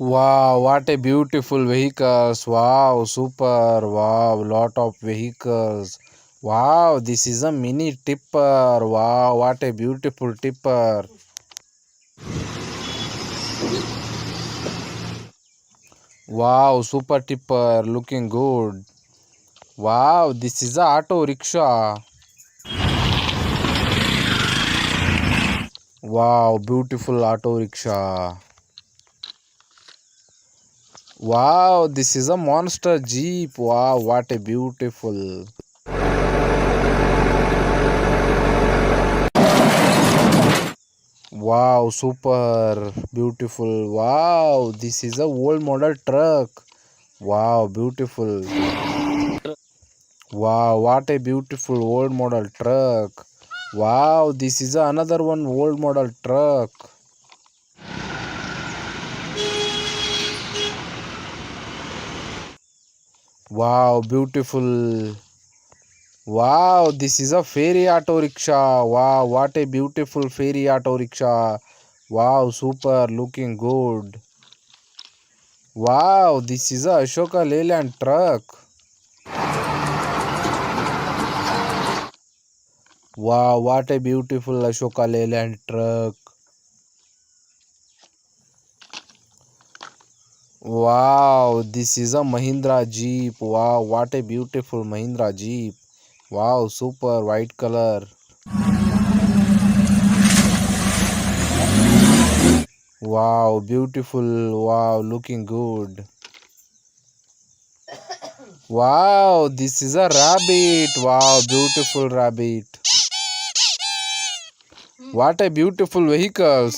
Wow, what a beautiful vehicles. Wow, super. Wow, lot of vehicles. Wow, this is a mini tipper. Wow, what a beautiful tipper. Wow, super tipper looking good. Wow, this is a auto rickshaw. Wow, beautiful auto rickshaw. Wow, this is a monster jeep. Wow, what a beautiful. Wow, super beautiful. Wow, this is a old model truck. Wow, beautiful. Wow, what a beautiful old model truck. Wow, this is another one old model truck. Wow, beautiful. Wow, this is a fairy auto rickshaw. Wow, what a beautiful fairy auto rickshaw. Wow, super looking good. Wow, this is a Ashoka Leyland truck. Wow, what a beautiful Ashoka Leyland truck. Wow, this is a Mahindra Jeep. Wow, what a beautiful Mahindra Jeep. Wow, super white color. Wow, beautiful. Wow, looking good. Wow, this is a rabbit. Wow, beautiful rabbit. What a beautiful vehicles.